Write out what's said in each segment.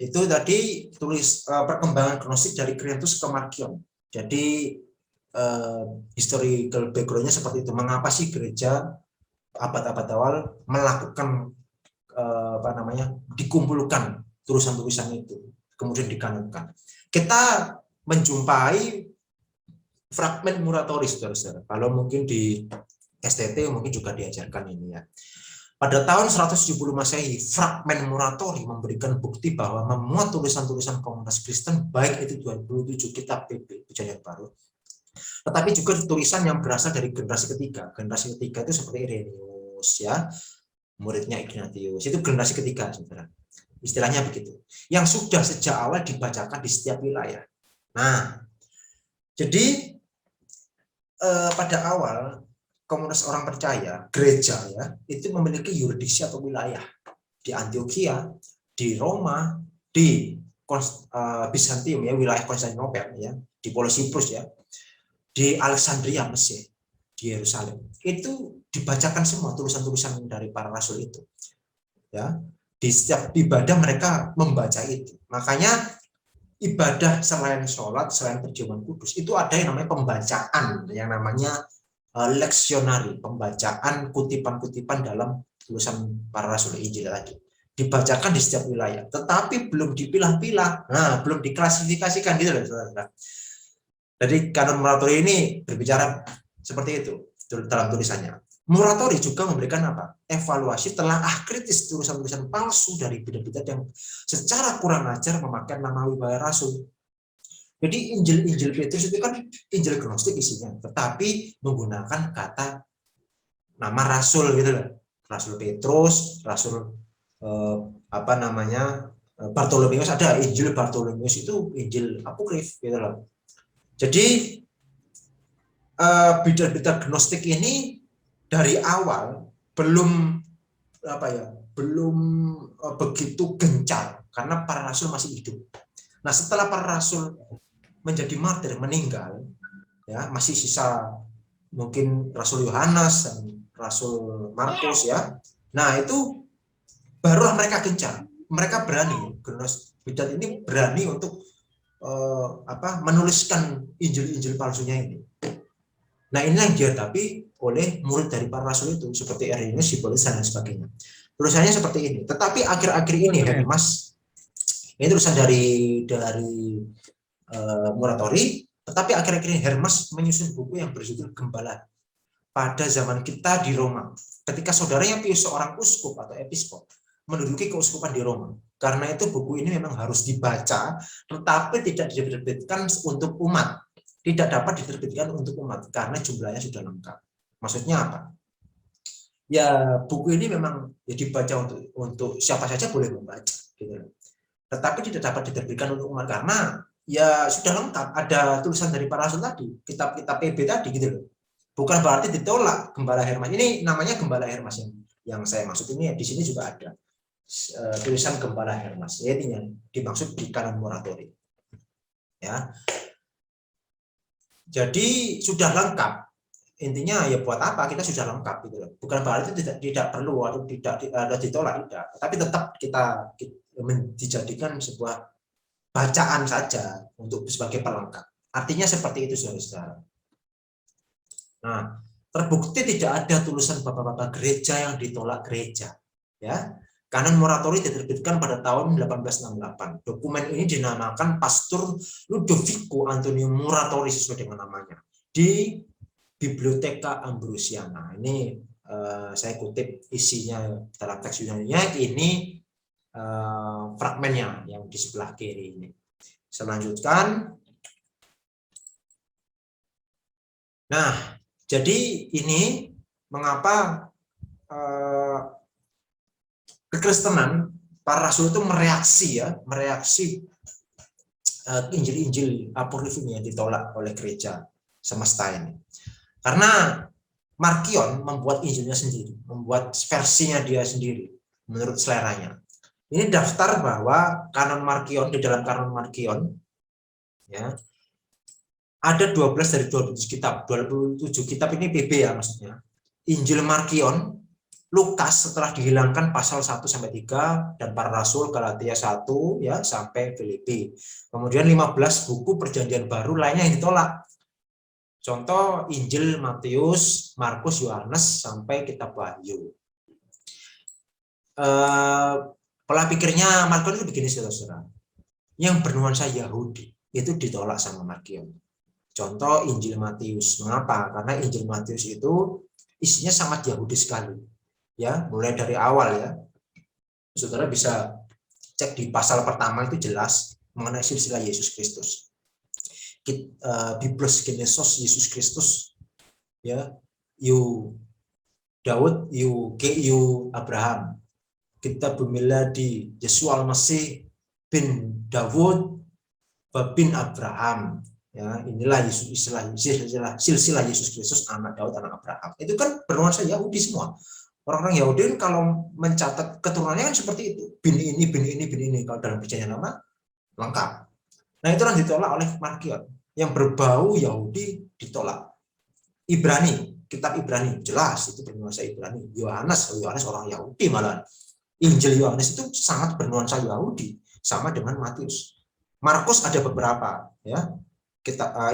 Itu tadi perkembangan gnostik dari Gnostius ke Markion. Jadi historical background-nya seperti itu. Mengapa sih gereja abad-abad awal melakukan dikumpulkan tulisan-tulisan itu, kemudian dikanonkan. Kita menjumpai fragmen Muratori, saudara-saudara. Kalau mungkin di STT mungkin juga diajarkan ini ya. Pada tahun 170 Masehi, fragmen Muratori memberikan bukti bahwa memuat tulisan-tulisan komunitas Kristen, baik itu 27 kitab PP, Perjanjian Baru, tetapi juga tulisan yang berasal dari generasi ketiga. Generasi ketiga itu seperti Irenaeus, ya, muridnya Ignatius. Itu generasi ketiga, saudara. Istilahnya begitu. Yang sudah sejak awal dibacakan di setiap wilayah. Nah, jadi pada awal komunitas orang percaya, gereja ya, itu memiliki yurisdiksi atau wilayah di Antioquia, di Roma, di Bizantium ya, wilayah Konstantinopel ya, di Polosiprus ya, di Alexandria Mesir, di Yerusalem. Itu dibacakan semua tulisan-tulisan dari para rasul itu. Ya, di setiap ibadah mereka membaca itu. Makanya ibadah selain sholat, selain perjamuan kudus, itu ada yang namanya pembacaan, yang namanya leksionari, pembacaan kutipan-kutipan dalam tulisan para rasul Injil tadi. Dibacakan di setiap wilayah, tetapi belum dipilah-pilah, belum diklasifikasikan gitu loh, saudara. Jadi kanon Muratori ini berbicara seperti itu dalam tulisannya. Muratori juga memberikan apa? Evaluasi telah kritis tulisan-tulisan palsu dari bidat-bidat yang secara kurang ajar memakai nama wibawa rasul. Jadi Injil Petrus itu kan Injil Gnostik isinya, tetapi menggunakan kata nama rasul gitu loh. Rasul Petrus, Rasul Bartolomeus, ada Injil Bartolomeus, itu Injil apokrif gitu loh. Jadi bidat-bidat Gnostik ini dari awal belum begitu gencar karena para rasul masih hidup. Nah, setelah para rasul menjadi martir, meninggal, ya, masih sisa mungkin Rasul Yohanes dan Rasul Markus ya. Nah, itu barulah mereka gencar. Mereka berani, bidat ini berani untuk menuliskan Injil-Injil palsunya ini. Nah, ini yang dihadapi oleh murid dari para rasul itu seperti Irenaeus, Hippolytus dan sebagainya. Tulisannya seperti ini. Tetapi akhir-akhir ini Hermas, ini tulisan dari Muratori, tetapi akhir-akhir ini Hermas menyusun buku yang berjudul Gembala pada zaman kita di Roma. Ketika saudaranya Pius, seorang uskup atau episkop, menduduki keuskupan di Roma. Karena itu buku ini memang harus dibaca, tetapi tidak diterbitkan untuk umat. Tidak dapat diterbitkan untuk umat karena jumlahnya sudah lengkap. Maksudnya apa? Ya, buku ini memang ya dibaca untuk siapa saja boleh membaca, gitu. Tetapi tidak dapat diterbitkan untuk umat karena ya sudah lengkap, ada tulisan dari para rasul tadi, kitab-kitab PB tadi gitu loh. Bukan berarti ditolak Gembala Hermas. Ini namanya Gembala Hermas yang saya maksud ini, di sini juga ada tulisan Gembala Hermas. Ini yang dimaksud di kanon Muratori. Ya. Jadi sudah lengkap. Intinya ya buat apa kita sudah lengkap gitu loh. Bukan berarti tidak perlu atau tidak ditolak, tidak. Tapi tetap kita dijadikan sebuah bacaan saja untuk sebagai pelengkap. Artinya seperti itu, saudara-saudara. Nah, terbukti tidak ada tulisan bapak-bapak gereja yang ditolak gereja. Ya, kanon Muratori diterbitkan pada tahun 1868. Dokumen ini dinamakan Pastor Ludovico Antonio Muratori sesuai dengan namanya di Biblioteca Ambrosiana. Ini saya kutip isinya dalam teks Yunani-nya. Ini fragmennya yang di sebelah kiri ini. Selanjutkan. Nah, jadi ini mengapa kekristenan para rasul itu mereaksi Injil-Injil apokrif ini yang ditolak oleh gereja semesta ini. Karena Markion membuat Injilnya sendiri, membuat versinya dia sendiri menurut seleranya. Ini daftar bahwa kanon Markion, di dalam kanon Markion ya, ada 12 dari 27 kitab. 27 kitab ini PB ya maksudnya. Injil Markion Lukas setelah dihilangkan pasal 1-3 dan para rasul Galatia 1 ya sampai Filipi. Kemudian 15 buku perjanjian baru lainnya yang ditolak. Contoh Injil Matius, Markus, Yohanes sampai kitab Wahyu. Pola pikirnya Markion itu begini, saudara-saudara. Yang bernuansa Yahudi itu ditolak sama Markion. Contoh Injil Matius. Mengapa? Karena Injil Matius itu isinya sangat Yahudi sekali. Ya, mulai dari awal ya. Saudara bisa cek di pasal pertama itu jelas mengenai silsilah Yesus Kristus. Biblos Genesos Yesus Kristus ya, Yu Daud, Yu Abraham. Kita di Yesus Al-Masih bin Daud bin Abraham. Ya, inilah silsilah Yesus Kristus, anak Daud, anak Abraham. Itu kan bernuansa Yahudi semua. Orang-orang Yahudi kalau mencatat keturunannya kan seperti itu. Bin ini, bin ini, bin ini. Kalau dalam perjanjian lama, lengkap. Nah, itu yang ditolak oleh Markion. Yang berbau Yahudi ditolak. Ibrani, kitab Ibrani, jelas itu bernuansa Ibrani. Yohanes orang Yahudi malah. Injil Yohanes itu sangat bernuansa Yahudi. Sama dengan Matius. Markus ada beberapa. Ya.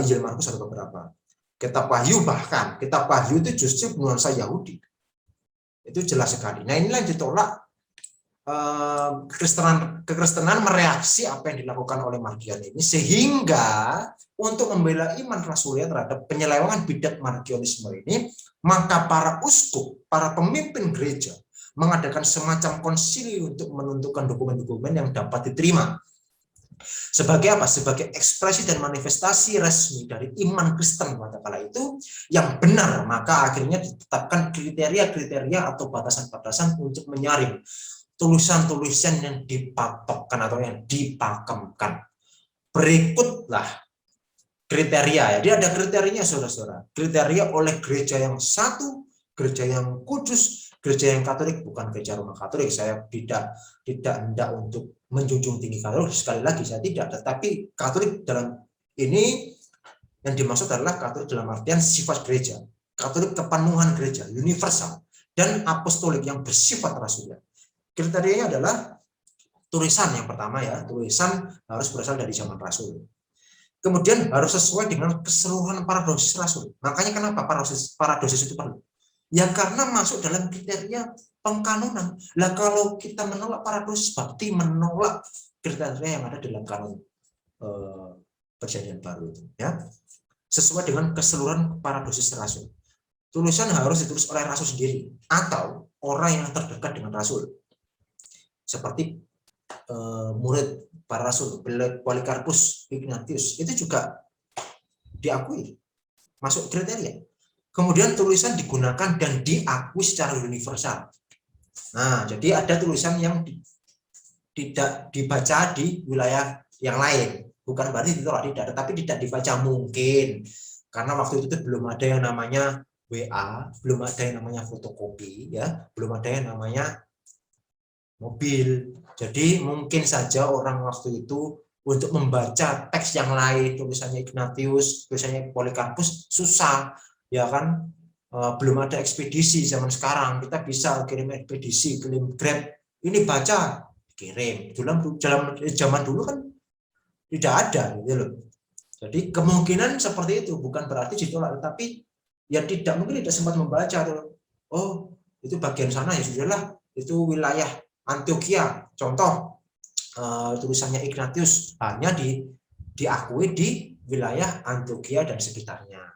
Injil Markus ada beberapa. Kitab Wahyu bahkan. Kitab Wahyu itu justru bernuansa Yahudi. Itu jelas sekali. Nah, inilah yang ditolak. Kekristenan mereaksi apa yang dilakukan oleh Markion ini, sehingga untuk membela iman rasulia terhadap penyelewengan bidat Markionisme ini, maka para uskup, para pemimpin gereja mengadakan semacam konsili untuk menentukan dokumen-dokumen yang dapat diterima. Sebagai apa? Sebagai ekspresi dan manifestasi resmi dari iman Kristen pada kala itu yang benar, maka akhirnya ditetapkan kriteria-kriteria atau batasan-batasan untuk menyaring tulisan-tulisan yang dipatokkan atau yang dipakemkan. Berikutlah kriteria. Jadi ada kriterianya, saudara-saudara. Kriteria oleh gereja yang satu, gereja yang kudus, gereja yang Katolik, bukan gereja Roma Katolik. Saya tidak hendak untuk menjunjung tinggi Katolik, sekali lagi saya tidak, tetapi Katolik dalam ini yang dimaksud adalah Katolik dalam artian sifat gereja, Katolik kepenuhan gereja, universal, dan apostolik yang bersifat rasuliah. Kriterianya adalah tulisan yang pertama ya, tulisan harus berasal dari zaman rasul. Kemudian harus sesuai dengan keseluruhan paradosis rasul. Makanya kenapa paradosis itu perlu? Ya karena masuk dalam kriteria pengkanunan. Lah kalau kita menolak paradosis berarti menolak kriteria yang ada dalam kanon perjanjian baru itu ya. Sesuai dengan keseluruhan paradosis rasul. Tulisan harus ditulis oleh rasul sendiri atau orang yang terdekat dengan rasul. Seperti murid para rasul, Polikarpus, Ignatius, itu juga diakui masuk kriteria. Kemudian tulisan digunakan dan diakui secara universal. Nah, jadi ada tulisan yang tidak dibaca di wilayah yang lain. Bukan berarti ditolak, tidak, tetapi tidak dibaca mungkin. Karena waktu itu belum ada yang namanya WA, belum ada yang namanya fotokopi, ya, belum ada yang namanya mobil. Jadi mungkin saja orang waktu itu untuk membaca teks yang lain, tulisannya Ignatius, tulisannya Polikarpus, susah. Ya kan, belum ada ekspedisi zaman sekarang, kita bisa kirim ekspedisi, kirim Grab, ini baca kirim. Dalam zaman dulu kan tidak ada gitu loh. Jadi kemungkinan seperti itu, bukan berarti ditolak, tapi ya tidak mungkin tidak sempat membaca tuh. Oh, itu bagian sana ya sudahlah, itu wilayah Antioquia. Contoh tulisannya Ignatius hanya diakui di wilayah Antioquia dan sekitarnya.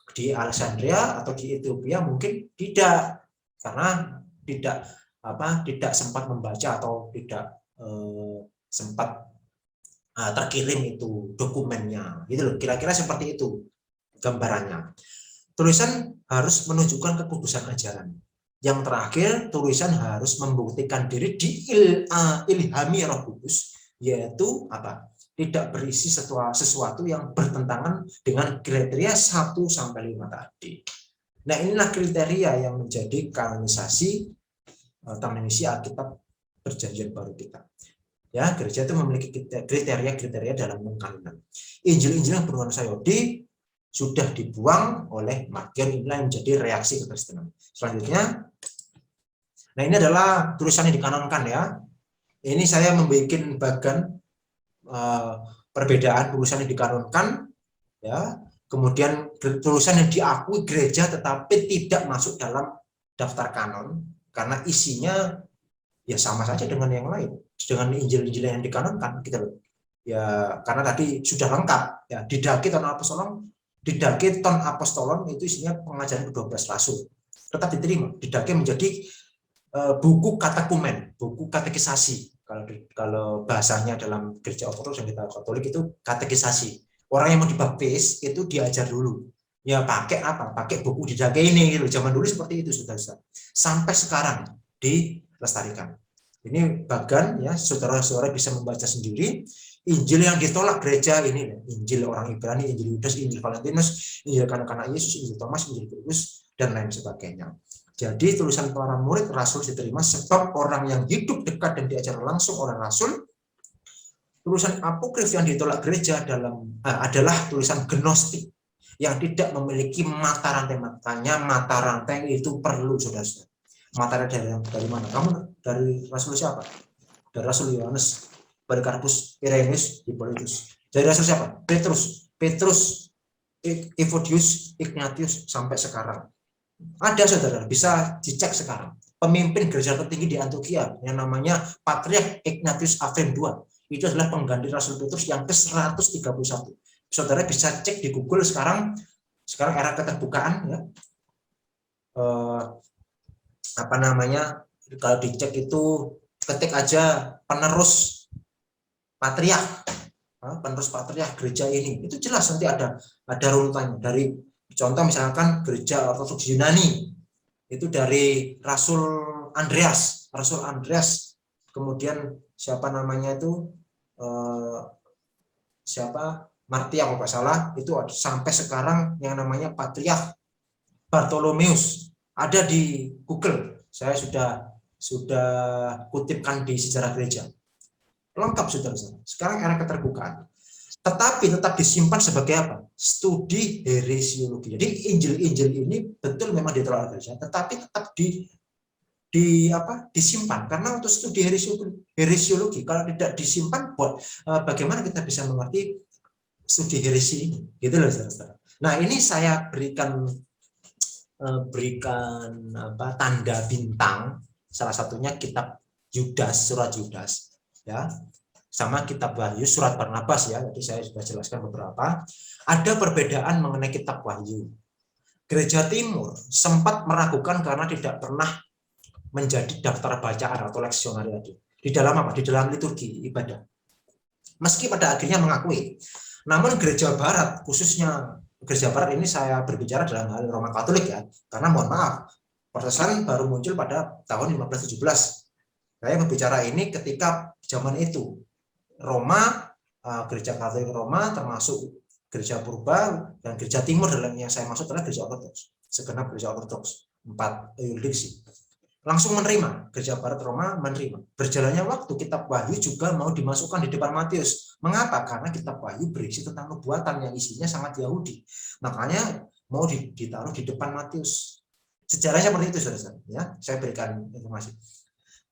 Di Alexandria atau di Ethiopia mungkin tidak, karena tidak sempat membaca atau tidak sempat terkirim itu dokumennya, gitu loh. Kira-kira seperti itu gambarannya. Tulisan harus menunjukkan kekudusan ajaran. Yang terakhir, tulisan harus membuktikan diri diilhami Roh Kudus, yaitu apa? Tidak berisi sesuatu yang bertentangan dengan kriteria 1-5 tadi. Nah, inilah kriteria yang menjadi kanonisasi Alkitab Perjanjian Baru kita. Ya, gereja itu memiliki kriteria-kriteria dalam pengkanunan. Injil-injil yang bernuansa Yahudi sudah dibuang oleh Markion, inilah yang menjadi reaksi kekristenan. Selanjutnya, Nah, ini adalah tulisan yang dikanonkan ya. Ini saya membuat bagan perbedaan tulisan yang dikanonkan ya. Kemudian tulisan yang diakui gereja tetapi tidak masuk dalam daftar kanon karena isinya ya sama saja dengan yang lain, dengan Injil-Injil yang dikanonkan gitu loh. Ya, karena tadi sudah lengkap ya, Didache ton apostolon itu isinya pengajaran ke-12 rasul. Tetap diterima, Didache menjadi buku katekumen, buku katekisasi. Kalau bahasanya dalam gereja ortodoks yang kita Katolik itu katekisasi. Orang yang mau dibaptis itu diajar dulu. Ya pakai apa? Pakai buku Didache ini gitu. Zaman dulu seperti itu, saudara-saudara. Sampai sekarang dilestarikan. Ini bagan ya, saudara-saudara bisa membaca sendiri. Injil yang ditolak gereja ini, Injil orang Ibrani, Injil Yudas, Injil Valentinus, Injil kanak-kanak Yesus, Injil Thomas, Injil Filipus, dan lain sebagainya. Jadi tulisan para murid rasul diterima sebab orang yang hidup dekat dan diajar langsung oleh rasul. Tulisan apokrif yang ditolak gereja adalah tulisan gnostik yang tidak memiliki mata rantai. Makanya mata rantai itu perlu, saudara-saudara. Mata rantai dari mana? Kamu dari rasul siapa? Dari rasul Yohanes, Polikarpus, Irenaeus, Hippolytus. Dari rasul siapa? Petrus, Evodius, Ignatius sampai sekarang. Ada, saudara, bisa dicek sekarang. Pemimpin gereja tertinggi di Antioquia yang namanya Patriark Ignatius Afrem II itu adalah pengganti Rasul Petrus yang ke-131. Saudara bisa cek di Google sekarang era keterbukaan ya. Kalau dicek itu ketik aja penerus patriark gereja ini, itu jelas nanti ada runutannya. Dari contoh misalkan gereja ortodoks Yunani itu dari Rasul Andreas, kemudian siapa namanya itu Martia kalau nggak salah, itu sampai sekarang yang namanya Patriark Bartolomeus ada di Google. Saya sudah kutipkan di sejarah gereja. Lengkap, saudara-saudara. Sekarang era keterbukaan. Tetapi tetap disimpan sebagai apa? Studi heresiologi. Jadi Injil-Injil ini betul memang ditolak gereja, tetapi tetap disimpan karena untuk studi heresiologi. Kalau tidak disimpan, bagaimana kita bisa mengerti studi heresi ini? Gitu loh, saudara-saudara. Nah, ini saya berikan tanda bintang. Salah satunya kitab Yudas, surat Yudas, ya. Sama kitab Wahyu, surat Barnabas ya. Jadi saya sudah jelaskan beberapa. Ada perbedaan mengenai kitab Wahyu. Gereja Timur sempat meragukan karena tidak pernah menjadi daftar bacaan atau leksionari tadi. Di dalam apa? Di dalam liturgi ibadah. Meski pada akhirnya mengakui. Namun gereja Barat, khususnya gereja Barat ini saya berbicara dalam hal Roma Katolik ya. Karena mohon maaf, Protestan baru muncul pada tahun 1517. Saya berbicara ini ketika zaman itu Roma, gereja Katolik Roma termasuk gereja Purba dan gereja Timur dalam yang saya maksud adalah gereja Ortodoks. Segenap gereja Ortodoks, 4 yurisdiksi. Langsung menerima, gereja Barat Roma menerima. Berjalannya waktu, kitab Wahyu juga mau dimasukkan di depan Matius. Mengapa? Karena kitab Wahyu berisi tentang nubuatan yang isinya sangat Yahudi. Makanya mau ditaruh di depan Matius. Sejarahnya seperti itu, saudara-saudara. Ya, saya berikan informasi.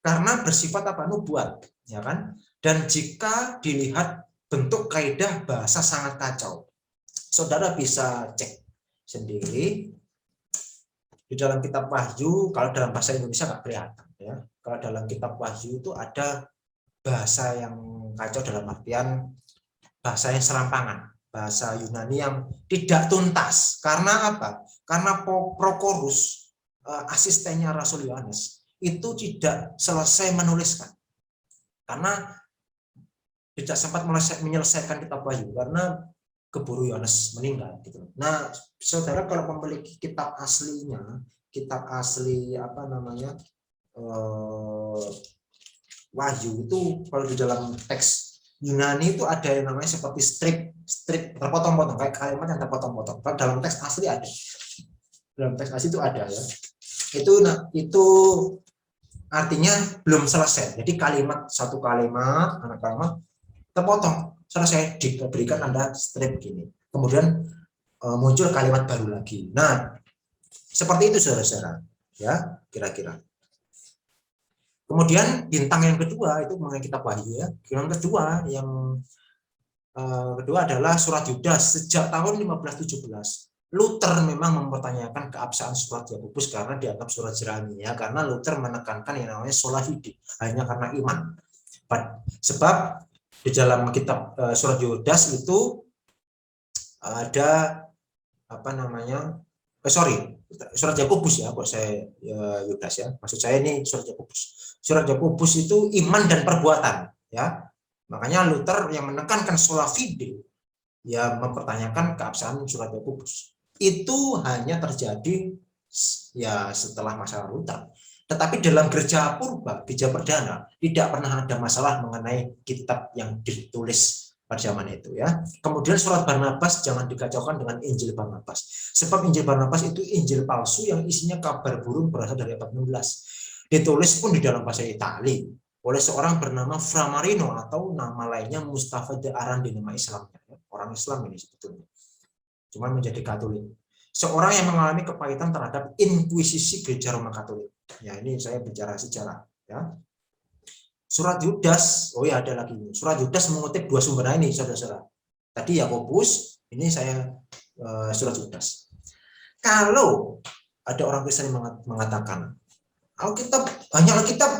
Karena bersifat apa? Nubuat, ya kan? Dan jika dilihat bentuk kaidah bahasa sangat kacau, saudara bisa cek sendiri di dalam kitab Wahyu. Kalau dalam bahasa Indonesia nggak kelihatan ya. Kalau dalam kitab Wahyu itu ada bahasa yang kacau dalam artian bahasa yang serampangan, bahasa Yunani yang tidak tuntas. Karena apa? Karena Prokorus, asistennya Rasul Yohanes, itu tidak selesai menuliskan. Karena tidak sempat menyelesaikan kitab Wahyu karena keburu Yohanes meninggal gitu. Nah, saudara kalau memiliki kitab aslinya, kitab asli Wahyu itu, kalau di dalam teks Yunani itu ada yang namanya seperti strip terpotong-potong, kayak kalimat yang terpotong-potong. Kalau dalam teks asli ada. Dalam teks asli itu ada ya. Itu artinya belum selesai. Jadi satu kalimat, anak kalimat terpotong, selesai, diberikan tanda strip gini. Kemudian muncul kalimat baru lagi. Nah, seperti itu saudara-saudara. Ya, kira-kira. Kemudian bintang yang kedua itu mengenai kitab Wahyu ya. Yang kedua kedua adalah surat Yudas. Sejak tahun 1517 Luther memang mempertanyakan keabsahan surat Yakobus karena dianggap surat jeramiah, karena Luther menekankan yang namanya sola fide, hanya karena iman. Sebab di dalam kitab surat Yudas itu ada apa namanya? Surat Yakobus ya, kok saya Yudas ya. Maksud saya ini surat Yakobus. Surat Yakobus itu iman dan perbuatan ya. Makanya Luther yang menekankan sola fide, ya mempertanyakan keabsahan surat Yakobus. Itu hanya terjadi ya setelah masa Luther. Tetapi dalam gereja purba, gereja perdana, tidak pernah ada masalah mengenai kitab yang ditulis pada zaman itu ya. Kemudian surat Barnabas jangan dikacaukan dengan Injil Barnabas. Sebab Injil Barnabas itu Injil palsu yang isinya kabar burung berasal dari abad 16. Ditulis pun di dalam bahasa Itali oleh seorang bernama Fra Marino, atau nama lainnya Mustafa de Arandi, nama Islamnya. Orang Islam ini sebetulnya. Cuma menjadi Katolik. Seorang yang mengalami kepahitan terhadap inkuisisi gereja Roma Katolik. Ya, ini saya bicara sejarah ya. Surat Yudas, oh ya ada lagi. Surat Yudas mengutip dua sumber ini, saudara-saudara. Tadi Yakobus, ini saya surat Yudas. Kalau ada orang Kristen yang mengatakan Alkitab, banyak Alkitab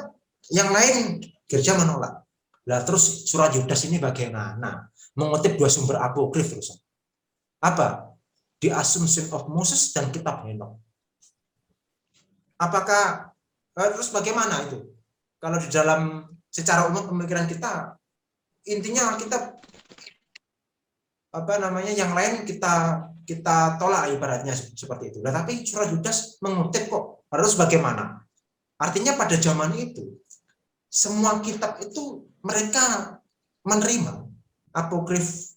yang lain gereja menolak. Lah terus surat Yudas ini bagaimana? Mengutip dua sumber apokrif terus. Apa? The Assumption of Moses dan kitab Henok. Apakah terus bagaimana itu? Kalau di dalam secara umum pemikiran kita, intinya kita apa namanya yang lain kita tolak ibaratnya seperti itu. Nah, tapi surat Yudas mengutip kok. Harus bagaimana? Artinya pada zaman itu semua kitab itu mereka menerima. Apokrif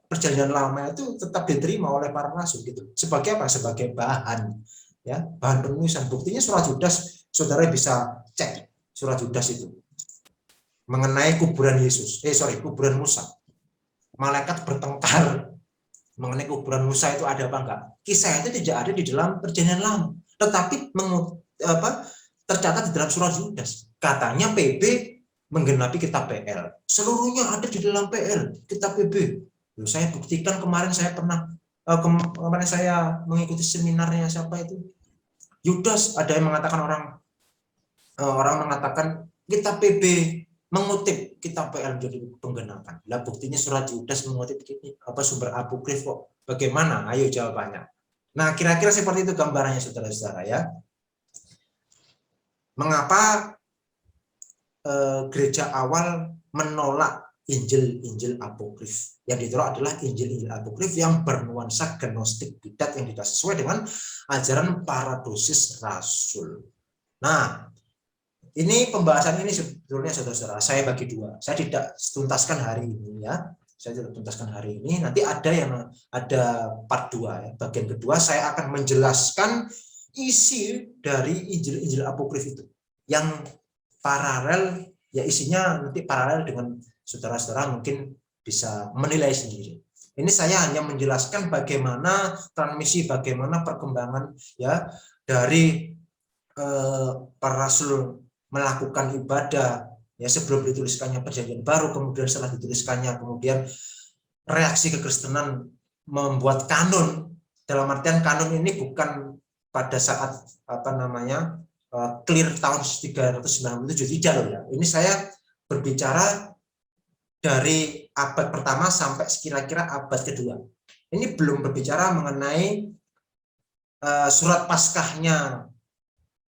perjanjian lama itu tetap diterima oleh para rasul gitu. Sebagai apa? Sebagai bahan ya, bahan penulisan. Buktinya surat Yudas, saudara bisa cek surat Yudas itu mengenai kuburan Yesus. Kuburan Musa. Malaikat bertengkar mengenai kuburan Musa itu ada apa enggak? Kisah itu tidak ada di dalam perjanjian lama, tetapi tercatat di dalam surat Yudas. Katanya PB menggenapi kitab PL. Seluruhnya ada di dalam PL, kitab PB. Saya buktikan kemarin saya pernah kemarin saya mengikuti seminarnya siapa itu? Yudas, ada yang mengatakan orang mengatakan kitab PB mengutip kitab PL menjadi penggenapan. Lah buktinya surat Yudas mengutip sumber apokrif kok. Bagaimana? Ayo jawabannya. Nah, kira-kira seperti itu gambarannya saudara-saudara ya. Mengapa gereja awal menolak Injil apokrif? Yang ditolak adalah Injil apokrif yang bernuansa gnostik bidat yang tidak sesuai dengan ajaran para dosis rasul. Nah, ini pembahasan ini sebetulnya saudara-saudara saya bagi dua. Saya tidak tuntaskan hari ini ya. Saya tidak tuntaskan hari ini. Nanti ada part 2 ya. Bagian kedua saya akan menjelaskan isi dari Injil apokrif itu yang paralel, ya isinya nanti paralel dengan saudara-saudara mungkin bisa menilai sendiri. Ini saya hanya menjelaskan bagaimana transmisi, bagaimana perkembangan ya dari para rasul melakukan ibadah ya sebelum dituliskannya perjanjian baru, kemudian setelah dituliskannya, kemudian reaksi kekristenan membuat kanon. Dalam artian kanon ini bukan pada saat clear tahun 397 tidak loh ya. Ini saya berbicara dari abad pertama sampai kira-kira abad kedua. Ini belum berbicara mengenai surat Paskahnya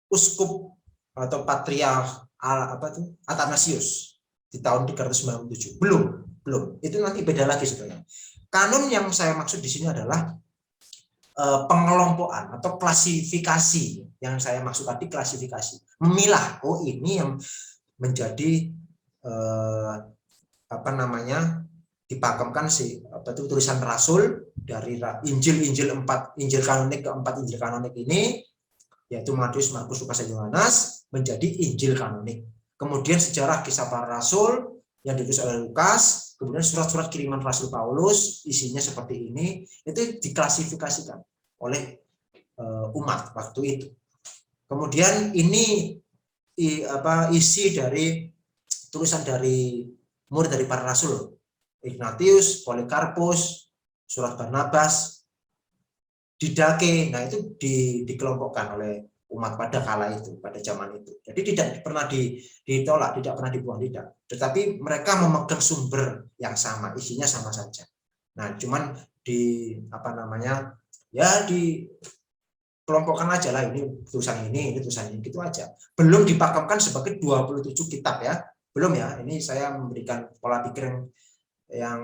uskup atau patriark Athanasius di tahun 397. Belum. Itu nanti beda lagi sebenarnya. Kanon yang saya maksud di sini adalah pengelompokan atau klasifikasi. Yang saya maksud tadi klasifikasi. Memilah, oh ini yang menjadi dipakamkan tulisan rasul dari Injil kanonik, keempat Injil kanonik ini, yaitu Matius, Markus, Lukas, dan Yohanes, menjadi Injil kanonik. Kemudian sejarah kisah para rasul yang ditulis oleh Lukas, kemudian surat-surat kiriman Rasul Paulus, isinya seperti ini, itu diklasifikasikan oleh umat waktu itu. Kemudian ini isi dari tulisan dari murid dari para rasul, Ignatius, Polikarpus, surat Barnabas, Didake. Nah, itu dikelompokkan oleh umat pada kala itu, pada zaman itu. Jadi tidak pernah ditolak, tidak pernah dibuang, tidak. Tetapi mereka memegang sumber yang sama, isinya sama saja. Nah, cuman dikelompokkan aja lah, ini tulisan ini tulisan ini, gitu aja. Belum dipakemkan sebagai 27 kitab ya. Belum ya, ini saya memberikan pola pikir yang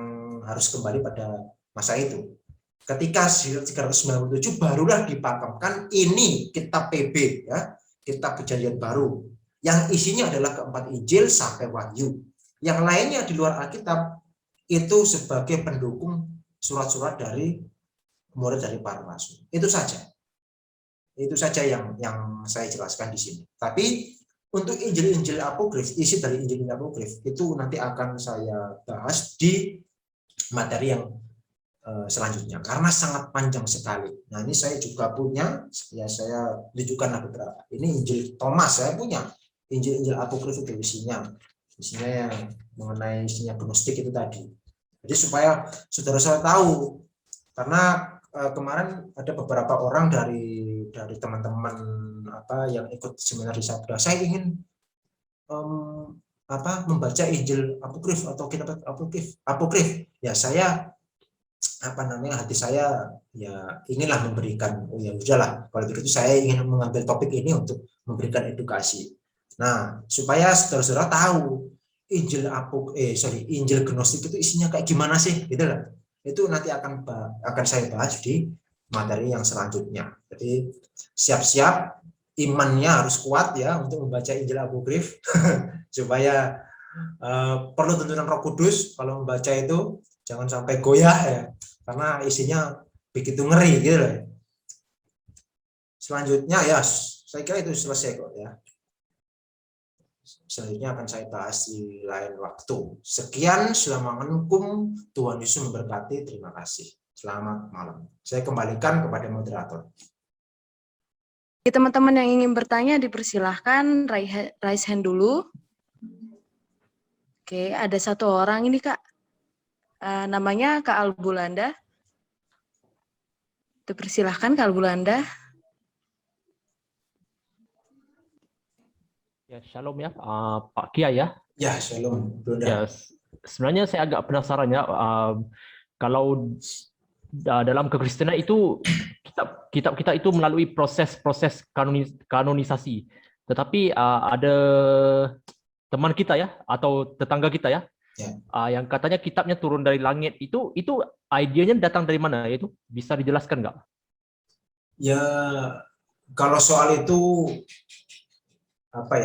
harus kembali pada masa itu. Ketika 397 barulah dipakemkan ini kitab PB ya, kitab Perjanjian Baru, yang isinya adalah keempat Injil sampai Wahyu. Yang lainnya di luar Alkitab itu sebagai pendukung surat-surat dari murid dari para rasul. Itu saja. Itu saja yang saya jelaskan di sini. Tapi untuk Injil-Injil apokrif, isi dari Injil apokrif itu nanti akan saya bahas di materi yang selanjutnya, karena sangat panjang sekali. Nah, ini saya juga punya, ya saya tunjukkan beberapa. Ini Injil Thomas, saya punya Injil apokrif itu isinya yang mengenai isinya gnostik itu tadi. Jadi supaya saudara-saudara tahu, karena kemarin ada beberapa orang dari teman-teman yang ikut seminar di Sabda, saya ingin membaca Injil apokrif atau kitab apokrif. Ya saya hati saya ya inginlah memberikan, ya udahlah kalau begitu saya ingin mengambil topik ini untuk memberikan edukasi. Nah, supaya saudara-saudara tahu Injil Gnostik itu isinya kayak gimana sih, gitu lah. Itu nanti akan saya bahas di materi yang selanjutnya. Jadi siap-siap, imannya harus kuat ya untuk membaca Injil apokrif supaya perlu tuntunan Roh Kudus kalau membaca itu, jangan sampai goyah ya, karena isinya begitu ngeri gitu loh. Selanjutnya ya, saya kira itu selesai kok ya. Selanjutnya akan saya bahas di lain waktu. Sekian, Assalamualaikum, Tuhan Yesus memberkati, terima kasih. Selamat malam. Saya kembalikan kepada moderator. Teman-teman yang ingin bertanya dipersilahkan raise hand dulu. Oke, ada satu orang ini Kak. Namanya Kak Albulanda. Dipersilahkan Kak Albulanda. Ya, shalom ya, Pak Kiai ya. Ya, shalom. Ya, sebenarnya saya agak penasaran ya, kalau dalam kekristenan itu kitab kita itu melalui proses kanonisasi. Tetapi ada teman kita ya, atau tetangga kita ya, yang katanya kitabnya turun dari langit. Itu idenya datang dari mana? Itu bisa dijelaskan nggak? Ya, kalau soal itu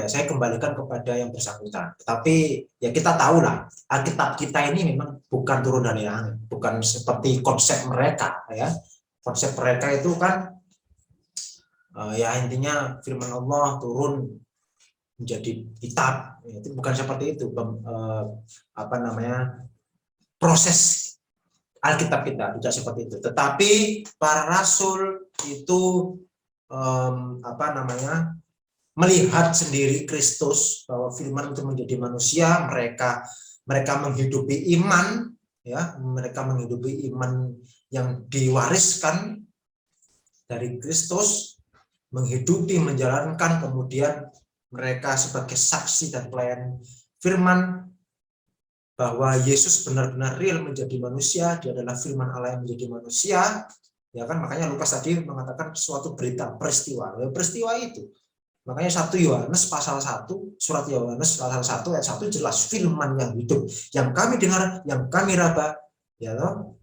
saya kembalikan kepada yang bersangkutan. Tapi ya kita tahu lah, Alkitab kita ini memang bukan turun dari langit, bukan seperti konsep mereka ya. Konsep mereka itu kan ya intinya firman Allah turun menjadi kitab. Itu bukan seperti itu. Proses Alkitab kita tidak seperti itu. Tetapi para rasul itu melihat sendiri Kristus, bahwa firman itu menjadi manusia, mereka menghidupi iman ya, mereka menghidupi iman yang diwariskan dari Kristus, menghidupi, menjalankan, kemudian mereka sebagai saksi dan pelayan firman bahwa Yesus benar-benar real menjadi manusia, dia adalah firman Allah yang menjadi manusia, ya kan. Makanya Lukas tadi mengatakan suatu berita, peristiwa itu. Makanya 1 Yohanes pasal 1, surat Yohanes pasal 1 ayat 1 jelas firman yang hidup, yang kami dengar, yang kami raba, ya toh,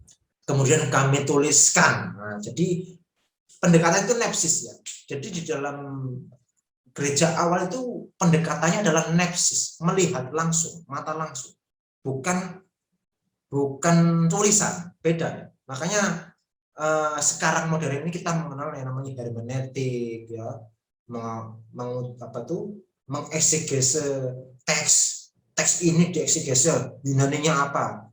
kemudian kami tuliskan. Nah, jadi pendekatan itu nepsis ya. Jadi di dalam gereja awal itu pendekatannya adalah nepsis, melihat langsung, mata langsung. Bukan tulisan, beda ya. Makanya sekarang modern ini kita mengenal yang namanya hermeneutik ya. Mengeksegese teks ini, dieksegese Yunaninya apa.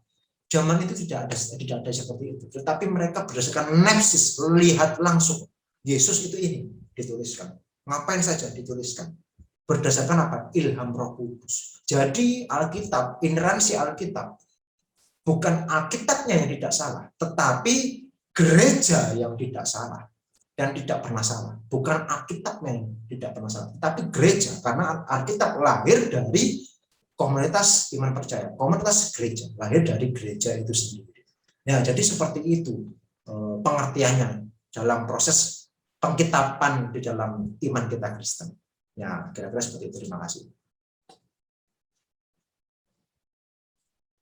Zaman itu tidak ada seperti itu. Tetapi mereka berdasarkan nepsis, lihat langsung. Yesus itu ini dituliskan. Ngapain saja dituliskan. berdasarkan apa? Ilham Roh Kudus. Jadi Alkitab, ineransi Alkitab, bukan Alkitabnya yang tidak salah, tetapi gereja yang tidak salah dan tidak pernah salah. Bukan Alkitabnya yang tidak pernah salah, tapi gereja, karena Alkitab lahir dari komunitas iman percaya, komunitas gereja, lahir dari gereja itu sendiri. Ya, jadi seperti itu pengertiannya dalam proses pengkitapan di dalam iman kita Kristen. Ya, kira-kira seperti itu. Terima kasih.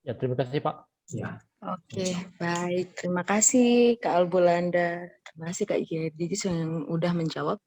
Ya, terima kasih Pak. Ya. Oke, baik. Terima kasih Kak Albulanda. Terima kasih Kak Yedi yang udah menjawab